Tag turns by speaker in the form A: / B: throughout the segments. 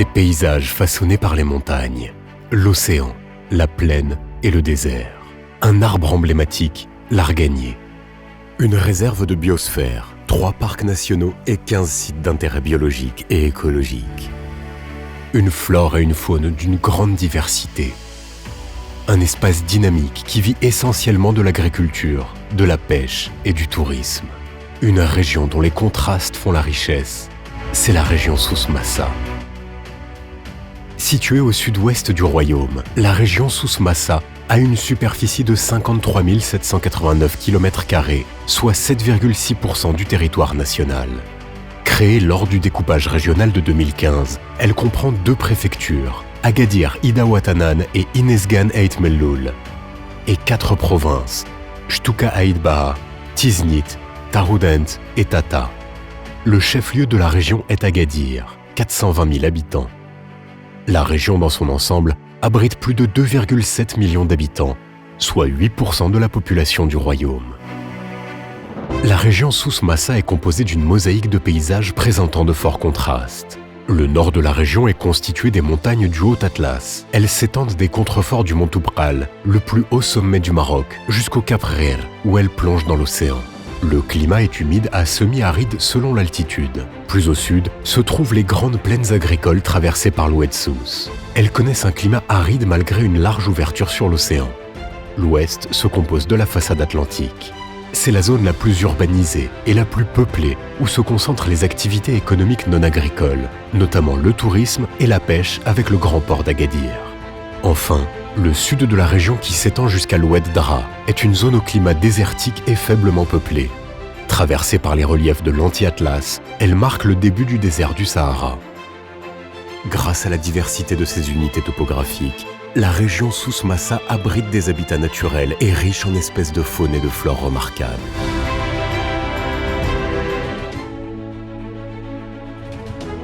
A: Des paysages façonnés par les montagnes, l'océan, la plaine et le désert. Un arbre emblématique, l'arganier. Une réserve de biosphère, 3 parcs nationaux et 15 sites d'intérêt biologique et écologique. Une flore et une faune d'une grande diversité. Un espace dynamique qui vit essentiellement de l'agriculture, de la pêche et du tourisme. Une région dont les contrastes font la richesse, c'est la région Souss-Massa. Située au sud-ouest du royaume, la région Souss-Massa a une superficie de 53 789 km², soit 7,6% du territoire national. Créée lors du découpage régional de 2015, elle comprend 2 préfectures, Agadir Ida-Watanan et Inezgan Ait Melloul, et 4 provinces, Shtuka Ait Baha, Tiznit, Taroudant et Tata. Le chef-lieu de la région est Agadir, 420 000 habitants. La région dans son ensemble abrite plus de 2,7 millions d'habitants, soit 8% de la population du royaume. La région Souss-Massa est composée d'une mosaïque de paysages présentant de forts contrastes. Le nord de la région est constitué des montagnes du Haut-Atlas. Elles s'étendent des contreforts du mont Toubkal, le plus haut sommet du Maroc, jusqu'au cap Rher, où elles plongent dans l'océan. Le climat est humide à semi-aride selon l'altitude. Plus au sud se trouvent les grandes plaines agricoles traversées par l'Oued Souss. Elles connaissent un climat aride malgré une large ouverture sur l'océan. L'ouest se compose de la façade atlantique. C'est la zone la plus urbanisée et la plus peuplée où se concentrent les activités économiques non agricoles, notamment le tourisme et la pêche avec le grand port d'Agadir. Enfin, le sud de la région qui s'étend jusqu'à l'Oued Dra est une zone au climat désertique et faiblement peuplée. Traversée par les reliefs de l'Anti-Atlas, elle marque le début du désert du Sahara. Grâce à la diversité de ses unités topographiques, la région Souss-Massa abrite des habitats naturels et riche en espèces de faune et de flore remarquables.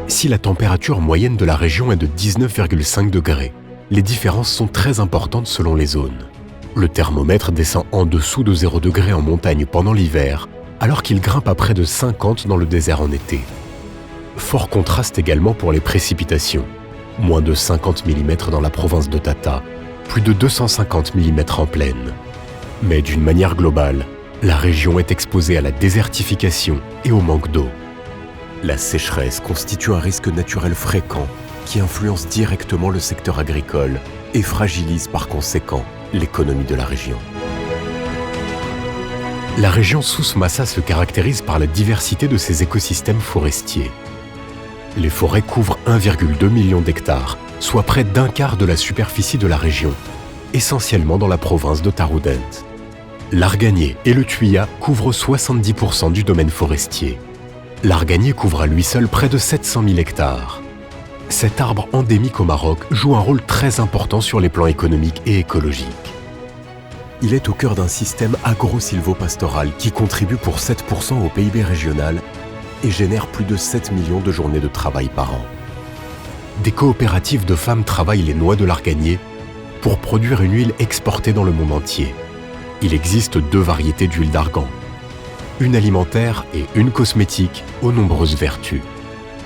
A: Si la température moyenne de la région est de 19,5 degrés, les différences sont très importantes selon les zones. Le thermomètre descend en dessous de 0 degré en montagne pendant l'hiver, alors qu'il grimpe à près de 50 dans le désert en été. Fort contraste également pour les précipitations. Moins de 50 mm dans la province de Tata, plus de 250 mm en plaine. Mais d'une manière globale, la région est exposée à la désertification et au manque d'eau. La sécheresse constitue un risque naturel fréquent qui influence directement le secteur agricole et fragilise par conséquent l'économie de la région. La région Souss-Massa se caractérise par la diversité de ses écosystèmes forestiers. Les forêts couvrent 1,2 million d'hectares, soit près d'un quart de la superficie de la région, essentiellement dans la province de Taroudant. L'arganier et le thuya couvrent 70% du domaine forestier. L'arganier couvre à lui seul près de 700 000 hectares. Cet arbre endémique au Maroc joue un rôle très important sur les plans économiques et écologiques. Il est au cœur d'un système agro-sylvo-pastoral qui contribue pour 7% au PIB régional et génère plus de 7 millions de journées de travail par an. Des coopératives de femmes travaillent les noix de l'arganier pour produire une huile exportée dans le monde entier. Il existe 2 variétés d'huile d'argan, une alimentaire et une cosmétique aux nombreuses vertus.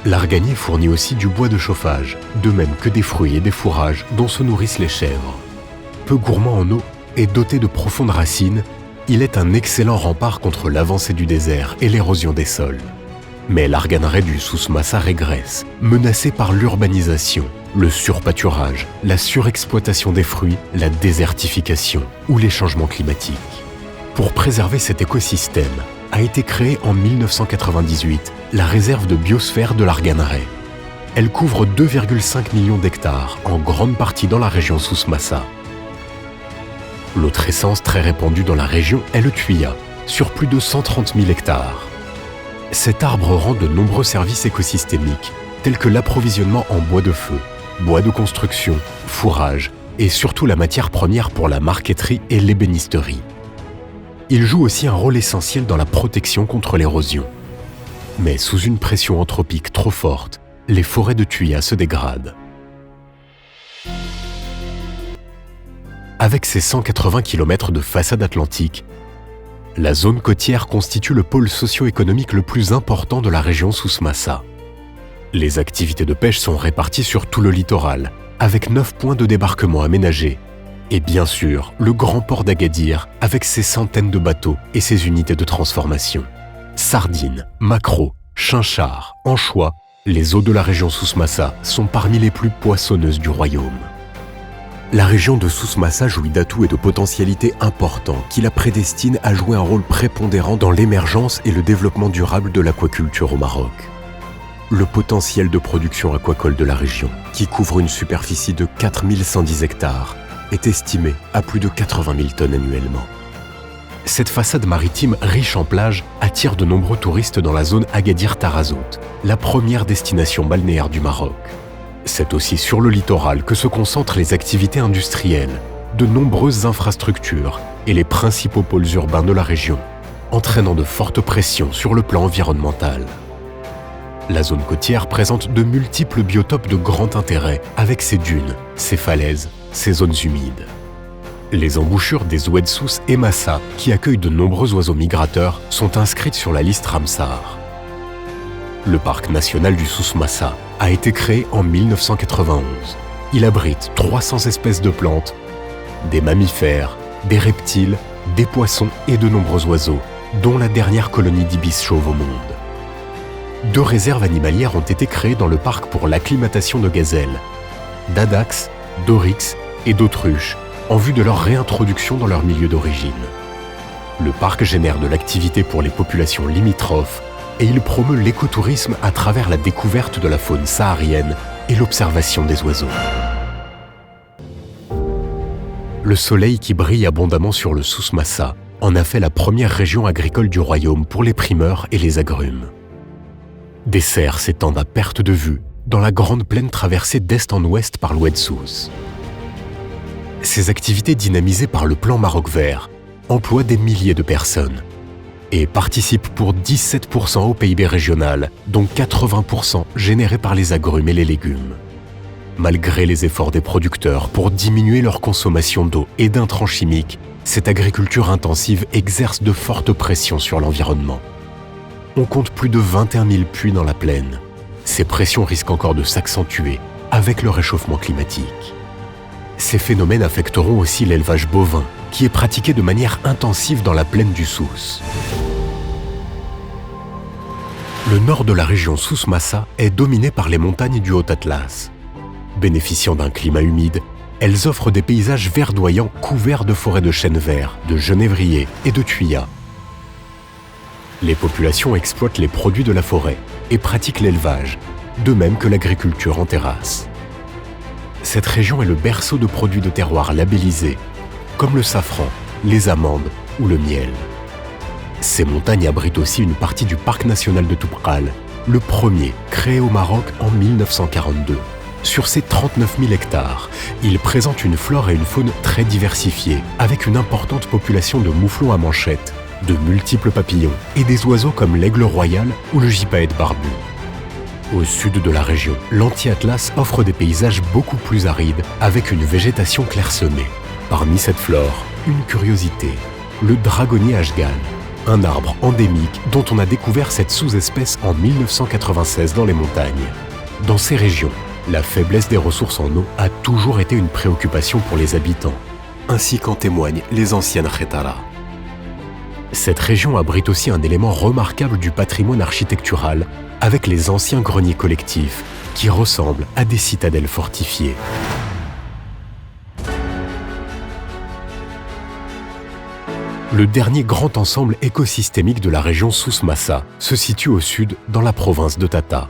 A: L'arganier fournit aussi du bois de chauffage, de même que des fruits et des fourrages dont se nourrissent les chèvres. Peu gourmand en eau et doté de profondes racines, il est un excellent rempart contre l'avancée du désert et l'érosion des sols. Mais l'arganeraie du Souss-Massa régresse, menacée par l'urbanisation, le surpâturage, la surexploitation des fruits, la désertification ou les changements climatiques. Pour préserver cet écosystème, a été créée en 1998 la réserve de biosphère de l'arganeraie. Elle couvre 2,5 millions d'hectares, en grande partie dans la région Souss-Massa. L'autre essence très répandue dans la région est le thuya, sur plus de 130 000 hectares. Cet arbre rend de nombreux services écosystémiques, tels que l'approvisionnement en bois de feu, bois de construction, fourrage et surtout la matière première pour la marqueterie et l'ébénisterie. Il joue aussi un rôle essentiel dans la protection contre l'érosion. Mais sous une pression anthropique trop forte, les forêts de thuya se dégradent. Avec ses 180 km de façade atlantique, la zone côtière constitue le pôle socio-économique le plus important de la région Souss-Massa. Les activités de pêche sont réparties sur tout le littoral, avec 9 points de débarquement aménagés. Et bien sûr, le grand port d'Agadir, avec ses centaines de bateaux et ses unités de transformation. Sardines, maquereaux, chinchards, anchois, les eaux de la région Souss-Massa sont parmi les plus poissonneuses du royaume. La région de Souss-Massa jouit d'atouts et de potentialités importants qui la prédestinent à jouer un rôle prépondérant dans l'émergence et le développement durable de l'aquaculture au Maroc. Le potentiel de production aquacole de la région, qui couvre une superficie de 4110 hectares, est estimé à plus de 80 000 tonnes annuellement. Cette façade maritime riche en plages attire de nombreux touristes dans la zone Agadir-Tarazout, la première destination balnéaire du Maroc. C'est aussi sur le littoral que se concentrent les activités industrielles, de nombreuses infrastructures et les principaux pôles urbains de la région, entraînant de fortes pressions sur le plan environnemental. La zone côtière présente de multiples biotopes de grand intérêt avec ses dunes, ses falaises, ses zones humides. Les embouchures des oueds Souss et Massa, qui accueillent de nombreux oiseaux migrateurs, sont inscrites sur la liste Ramsar. Le parc national du Souss-Massa a été créé en 1991. Il abrite 300 espèces de plantes, des mammifères, des reptiles, des poissons et de nombreux oiseaux, dont la dernière colonie d'ibis chauve au monde. 2 réserves animalières ont été créées dans le parc pour l'acclimatation de gazelles, d'adax, d'oryx et d'autruches, en vue de leur réintroduction dans leur milieu d'origine. Le parc génère de l'activité pour les populations limitrophes et il promeut l'écotourisme à travers la découverte de la faune saharienne et l'observation des oiseaux. Le soleil qui brille abondamment sur le Souss-Massa en a fait la première région agricole du royaume pour les primeurs et les agrumes. Des serres s'étendent à perte de vue dans la grande plaine traversée d'est en ouest par l'oued Souss. Ces activités dynamisées par le plan Maroc Vert emploient des milliers de personnes et participent pour 17% au PIB régional, dont 80% générés par les agrumes et les légumes. Malgré les efforts des producteurs pour diminuer leur consommation d'eau et d'intrants chimiques, cette agriculture intensive exerce de fortes pressions sur l'environnement. On compte plus de 21 000 puits dans la plaine. Ces pressions risquent encore de s'accentuer avec le réchauffement climatique. Ces phénomènes affecteront aussi l'élevage bovin, qui est pratiqué de manière intensive dans la plaine du Souss. Le nord de la région Souss-Massa est dominé par les montagnes du Haut-Atlas. Bénéficiant d'un climat humide, elles offrent des paysages verdoyants couverts de forêts de chênes verts, de genévriers et de thuyas. Les populations exploitent les produits de la forêt et pratiquent l'élevage, de même que l'agriculture en terrasse. Cette région est le berceau de produits de terroir labellisés, comme le safran, les amandes ou le miel. Ces montagnes abritent aussi une partie du parc national de Toubkal, le premier créé au Maroc en 1942. Sur ces 39 000 hectares, il présente une flore et une faune très diversifiées, avec une importante population de mouflons à manchettes, de multiples papillons et des oiseaux comme l'aigle royal ou le gypaète barbu. Au sud de la région, l'Anti-Atlas offre des paysages beaucoup plus arides avec une végétation clairsemée. Parmi cette flore, une curiosité, le dragonnier ashgal, un arbre endémique dont on a découvert cette sous-espèce en 1996 dans les montagnes. Dans ces régions, la faiblesse des ressources en eau a toujours été une préoccupation pour les habitants, ainsi qu'en témoignent les anciennes khétaras. Cette région abrite aussi un élément remarquable du patrimoine architectural avec les anciens greniers collectifs qui ressemblent à des citadelles fortifiées. Le dernier grand ensemble écosystémique de la région Souss-Massa se situe au sud dans la province de Tata.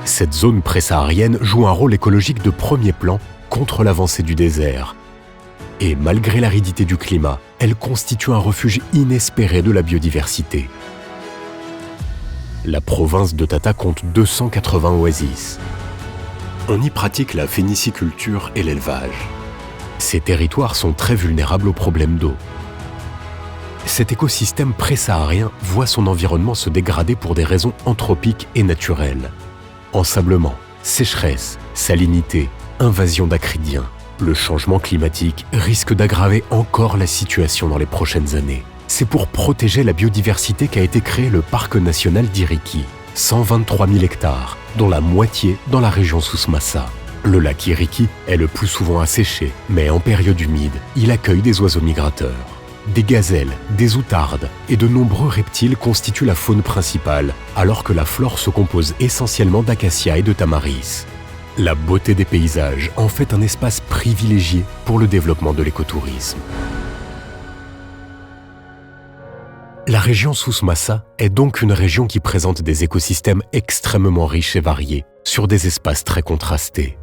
A: Cette zone pré-saharienne joue un rôle écologique de premier plan contre l'avancée du désert. Et malgré l'aridité du climat, elle constitue un refuge inespéré de la biodiversité. La province de Tata compte 280 oasis. On y pratique la phéniciculture et l'élevage. Ces territoires sont très vulnérables aux problèmes d'eau. Cet écosystème pré-saharien voit son environnement se dégrader pour des raisons anthropiques et naturelles. Ensablement, sécheresse, salinité, invasion d'acridiens. Le changement climatique risque d'aggraver encore la situation dans les prochaines années. C'est pour protéger la biodiversité qu'a été créé le parc national d'Iriki, 123 000 hectares, dont la moitié dans la région Souss-Massa. Le lac Iriki est le plus souvent asséché, mais en période humide, il accueille des oiseaux migrateurs. Des gazelles, des outardes et de nombreux reptiles constituent la faune principale, alors que la flore se compose essentiellement d'acacias et de tamaris. La beauté des paysages en fait un espace privilégié pour le développement de l'écotourisme. La région Souss-Massa est donc une région qui présente des écosystèmes extrêmement riches et variés, sur des espaces très contrastés.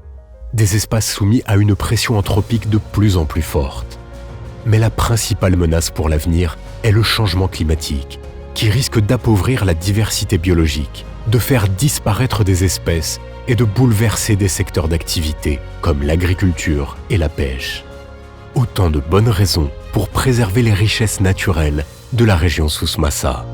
A: Des espaces soumis à une pression anthropique de plus en plus forte. Mais la principale menace pour l'avenir est le changement climatique, qui risque d'appauvrir la diversité biologique, de faire disparaître des espèces et de bouleverser des secteurs d'activité comme l'agriculture et la pêche. Autant de bonnes raisons pour préserver les richesses naturelles de la région Souss-Massa.